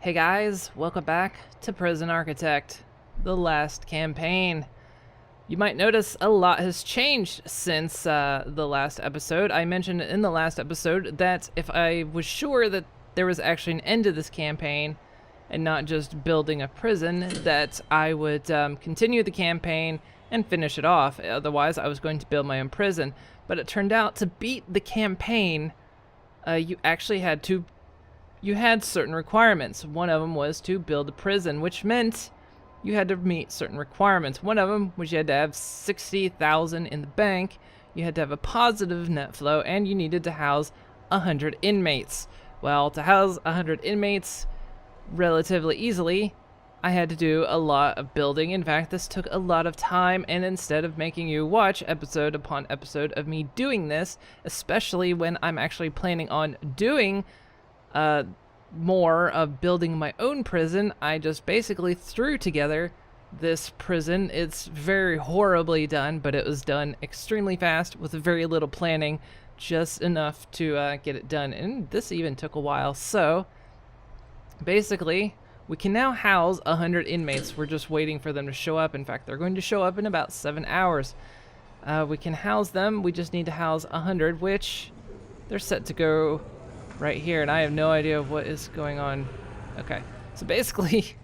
Hey guys, welcome back to Prison Architect, the last campaign. You might notice a lot has changed since the last episode. I mentioned in the last episode that if I was sure that there was actually an end to this campaign and not just building a prison, that I would continue the campaign and finish it off. Otherwise, I was going to build my own prison. But it turned out to beat the campaign, you actually had to you had certain requirements. One of them was to build a prison, which meant you had to meet certain requirements. One of them was you had to have 60,000 in the bank, you had to have a positive net flow, and you needed to house 100 inmates. Well, to house 100 inmates relatively easily, I had to do a lot of building. In fact, this took a lot of time, and instead of making you watch episode upon episode of me doing this, especially when I'm actually planning on doing more of building my own prison, I just basically threw together this prison. It's very horribly done, but it was done extremely fast with very little planning, just enough to get it done. And this even took a while. So basically, we can now house 100 inmates. We're just waiting for them to show up. In fact, they're going to show up in about 7 hours. We can house them. We just need to house 100, which they're set to go right here, and I have no idea what is going on. Okay, so basically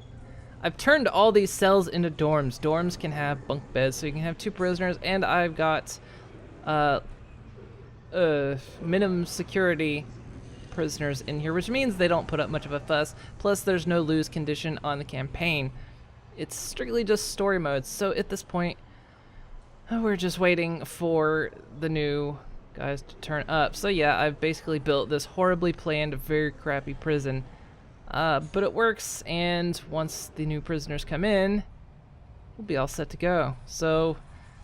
I've turned all these cells into dorms. Dorms can have bunk beds, so you can have 2 prisoners, and I've got minimum security prisoners in here, which means they don't put up much of a fuss. Plus there's no lose condition on the campaign. It's strictly just story mode. So at this point, we're just waiting for the new guys to turn up. So yeah, I've basically built this horribly planned, very crappy prison, but it works, and once the new prisoners come in, we'll be all set to go. So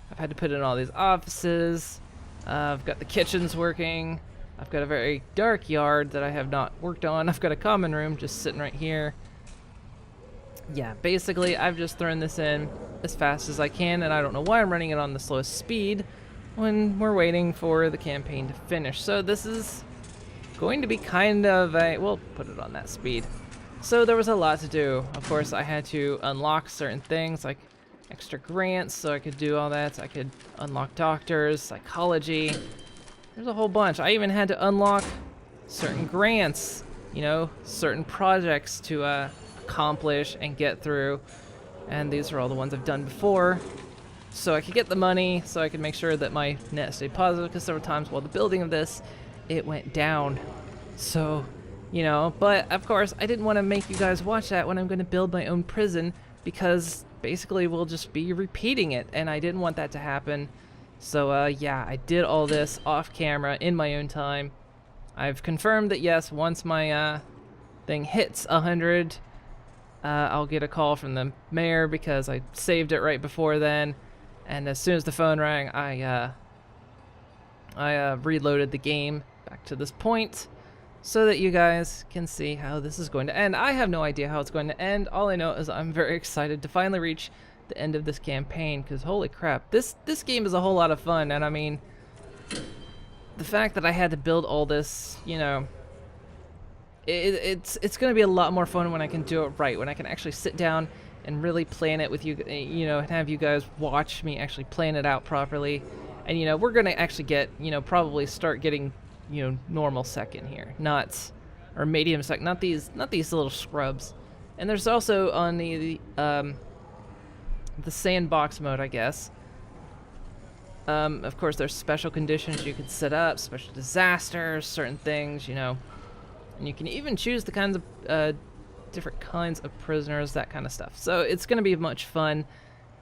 I've had to put in all these offices, I've got the kitchens working, I've got a very dark yard that I have not worked on, I've got a common room just sitting right here. Yeah, basically I've just thrown this in as fast as I can, and I don't know why I'm running it on the slowest speed when we're waiting for the campaign to finish. So this is going to be kind of a, we'll put it on that speed. So there was a lot to do. Of course, I had to unlock certain things like extra grants so I could do all that. I could unlock doctors, psychology. There's a whole bunch. I even had to unlock certain grants, you know, certain projects to accomplish and get through. And these are all the ones I've done before, so I could get the money, so I could make sure that my net stayed positive, because several times while the building of this, it went down. So, you know, but of course, I didn't want to make you guys watch that when I'm going to build my own prison, because basically we'll just be repeating it, and I didn't want that to happen. So, yeah, I did all this off camera in my own time. I've confirmed that, yes, once my thing hits 100, I'll get a call from the mayor, because I saved it right before then. And as soon as the phone rang, I reloaded the game back to this point so that you guys can see how this is going to end. I have no idea how it's going to end. All I know is I'm very excited to finally reach the end of this campaign, because holy crap, this game is a whole lot of fun. And I mean, the fact that I had to build all this, you know, it's going to be a lot more fun when I can do it right, when I can actually sit down and really plan it with you, you know, and have you guys watch me actually plan it out properly. And, you know, we're going to actually get, you know, probably start getting, you know, normal second here, or medium second, not these little scrubs. And there's also on the sandbox mode, I guess. Of course, there's special conditions you can set up, special disasters, certain things, you know. And you can even choose the kinds of different kinds of prisoners, that kind of stuff. So it's going to be much fun.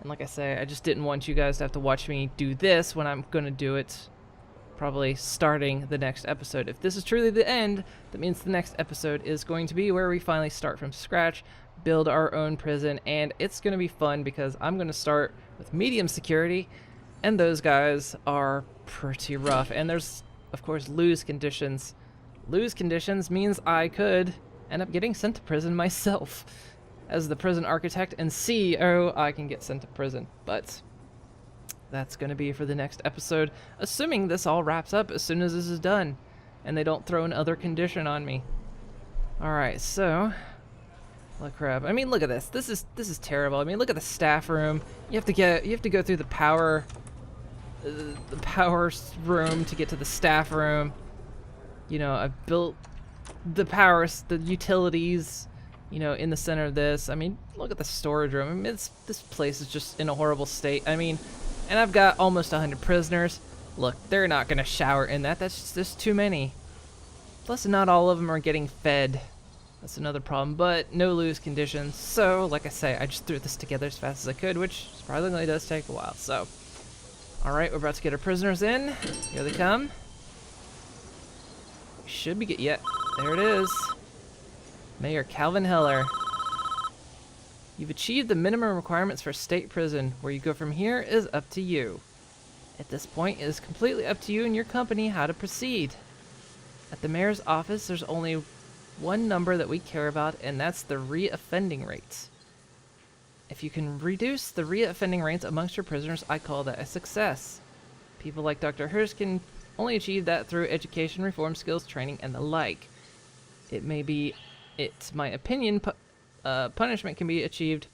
And like I say, I just didn't want you guys to have to watch me do this when I'm going to do it probably starting the next episode. If this is truly the end, that means the next episode is going to be where we finally start from scratch, build our own prison, and it's going to be fun because I'm going to start with medium security, and those guys are pretty rough. And there's, of course, lose conditions. Lose conditions means I could end up getting sent to prison myself. As the prison architect and CEO, I can get sent to prison. But that's going to be for the next episode, assuming this all wraps up as soon as this is done, and they don't throw another condition on me. Alright, so Holy crap. I mean, look at this. This is terrible. I mean, look at the staff room. You have to go through the power room to get to the staff room. You know, I've built the utilities, you know, in the center of this. I mean, look at the storage room. I mean, this place is just in a horrible state. I mean, and I've got almost 100 prisoners. Look, they're not gonna shower in that. That's just too many. Plus, not all of them are getting fed. That's another problem, but no lose conditions. So, like I say, I just threw this together as fast as I could, which surprisingly does take a while. So, alright, we're about to get our prisoners in. Here they come. We should be yeah, there it is. Mayor Calvin Heller. You've achieved the minimum requirements for state prison. Where you go from here is up to you. At this point, it is completely up to you and your company how to proceed. At the mayor's office, there's only one number that we care about, and that's the re-offending rates. If you can reduce the re-offending rates amongst your prisoners, I call that a success. People like Dr. Hurst can only achieve that through education, reform, skills, training, and the like. It's my opinion, punishment can be achieved.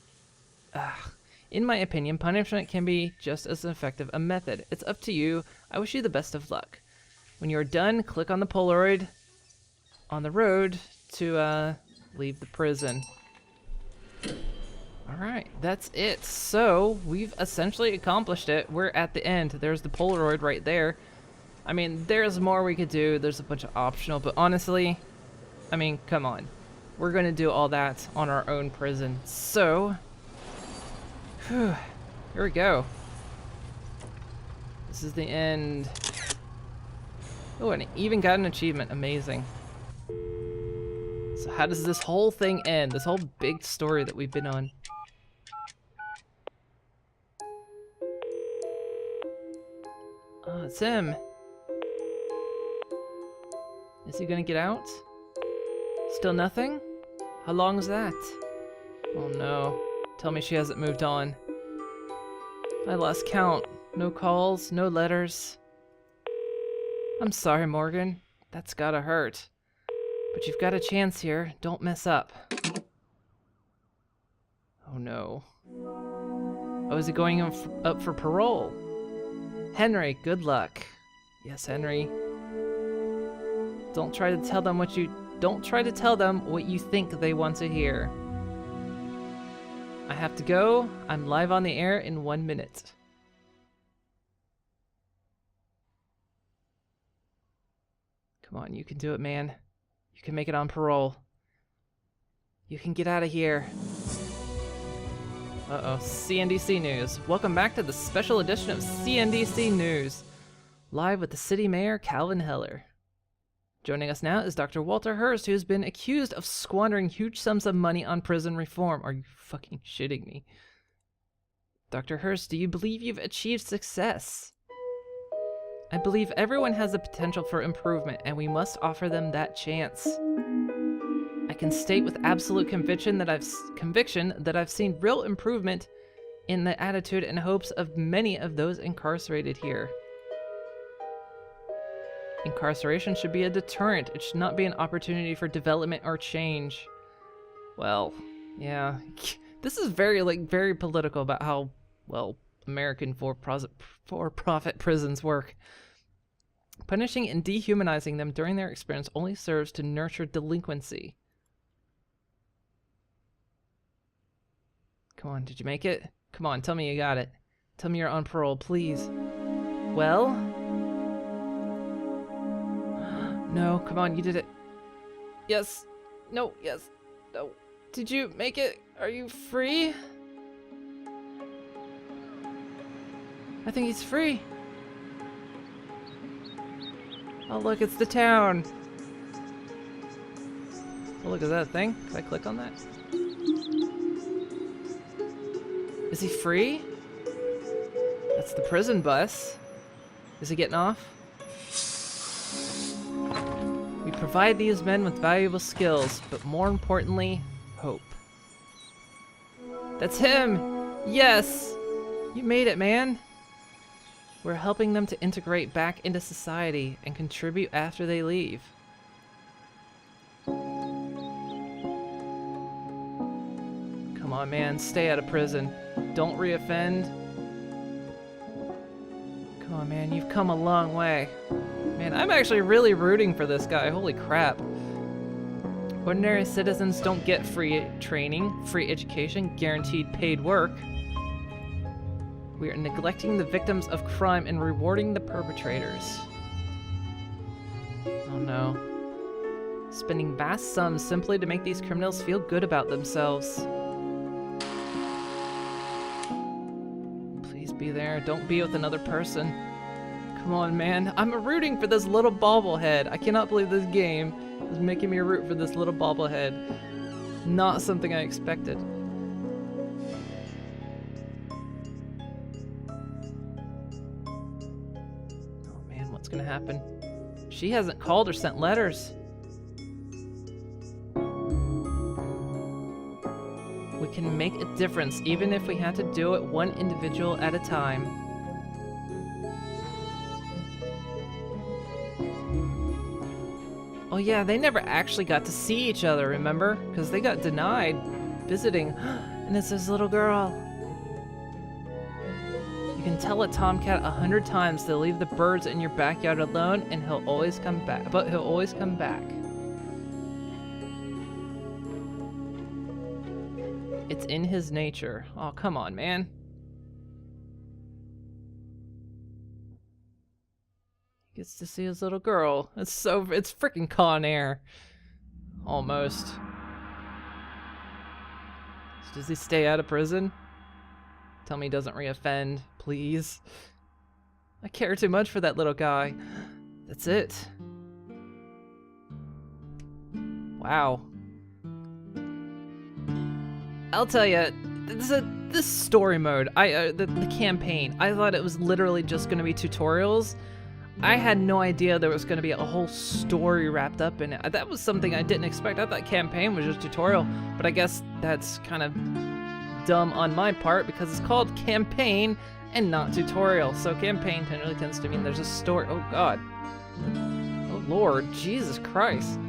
In my opinion, punishment can be just as effective a method. It's up to you. I wish you the best of luck. When you're done, click on the Polaroid on the road to leave the prison. Alright, that's it. So, we've essentially accomplished it. We're at the end. There's the Polaroid right there. I mean, there's more we could do. There's a bunch of optional, but honestly, I mean, come on. We're going to do all that on our own prison. So, here we go. This is the end. Oh, and it even got an achievement. Amazing. So how does this whole thing end? This whole big story that we've been on. Oh, it's him. Is he gonna get out? Still nothing? How long is that? Oh no. Tell me she hasn't moved on. I lost count. No calls, no letters. I'm sorry, Morgan. That's gotta hurt. But you've got a chance here. Don't mess up. Oh no. Oh, is he going up for parole? Henry, good luck. Yes, Henry. Don't try to tell them what you think they want to hear. I have to go. I'm live on the air in 1 minute. Come on, you can do it, man. You can make it on parole. You can get out of here. Uh-oh, CNDC News. Welcome back to the special edition of CNDC News. Live with the city mayor, Calvin Heller. Joining us now is Dr. Walter Hurst, who has been accused of squandering huge sums of money on prison reform. Are you fucking shitting me? Dr. Hurst, do you believe you've achieved success? I believe everyone has the potential for improvement, and we must offer them that chance. I can state with absolute conviction that I've seen real improvement in the attitude and hopes of many of those incarcerated here. Incarceration should be a deterrent. It should not be an opportunity for development or change. Well, yeah. This is very political about how, well, American for-profit prisons work. Punishing and dehumanizing them during their experience only serves to nurture delinquency. Come on, did you make it? Come on, tell me you got it. Tell me you're on parole, please. Well? No, come on, you did it. Yes. No, yes. No. Did you make it? Are you free? I think he's free. Oh, look, it's the town. Oh, look at that thing. Can I click on that? Is he free? That's the prison bus. Is he getting off? We provide these men with valuable skills, but more importantly, hope. That's him! Yes! You made it, man! We're helping them to integrate back into society and contribute after they leave. Come on, man. Stay out of prison. Don't reoffend. Come on, man. You've come a long way. Man, I'm actually really rooting for this guy. Holy crap. Ordinary citizens don't get free training, free education, guaranteed paid work. We are neglecting the victims of crime and rewarding the perpetrators. Oh no. Spending vast sums simply to make these criminals feel good about themselves. Please be there. Don't be with another person. Come on, man. I'm rooting for this little bobblehead. I cannot believe this game is making me root for this little bobblehead. Not something I expected. Oh man, what's gonna happen? She hasn't called or sent letters. We can make a difference even if we had to do it one individual at a time. Oh yeah, they never actually got to see each other, remember? Because they got denied visiting. And it's this little girl. You can tell a tomcat 100 times to leave the birds in your backyard alone and he'll always come back. But he'll always come back. It's in his nature. Oh, come on, man. He gets to see his little girl. It's freaking Con Air. Almost. Does he stay out of prison? Tell me he doesn't reoffend, please. I care too much for that little guy. That's it. Wow. I'll tell you, this story mode, the campaign, I thought it was literally just going to be tutorials. I had no idea there was going to be a whole story wrapped up in it. That was something I didn't expect. I thought campaign was just tutorial, but I guess that's kind of dumb on my part because it's called campaign and not tutorial. So campaign generally tends to mean there's a story. Oh God. Oh Lord, Jesus Christ.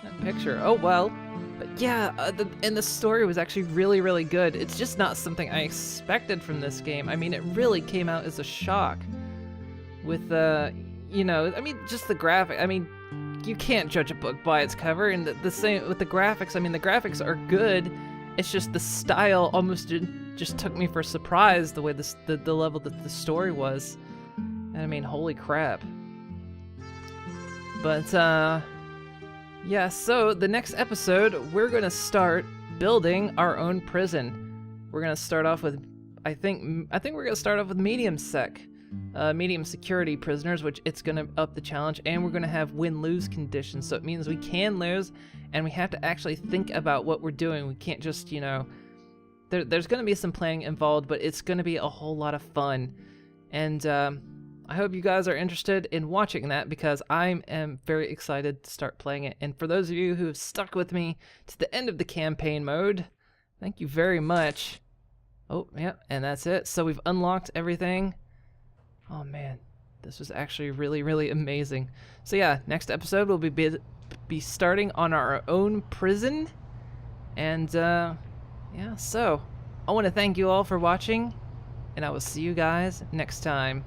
That picture. Oh well. But yeah, and the story was actually really, really good. It's just not something I expected from this game. I mean, it really came out as a shock. With, you know, I mean, just the graphic. I mean, you can't judge a book by its cover, and the same with the graphics. I mean, the graphics are good. It's just the style almost just took me for a surprise, the way the level that the story was. And I mean, holy crap. But, yeah, so the next episode, we're going to start building our own prison. We're going to start off with, I think we're going to start off with medium security prisoners, which it's going to up the challenge, and we're going to have win-lose conditions. So it means we can lose, and we have to actually think about what we're doing. We can't just, you know, there's going to be some planning involved, but it's going to be a whole lot of fun. And I hope you guys are interested in watching that because I am very excited to start playing it. And for those of you who have stuck with me to the end of the campaign mode, thank you very much. Oh, yeah, and that's it. So we've unlocked everything. Oh man, this was actually really, really amazing. So yeah, next episode we'll be starting on our own prison. And yeah, so I want to thank you all for watching, and I will see you guys next time.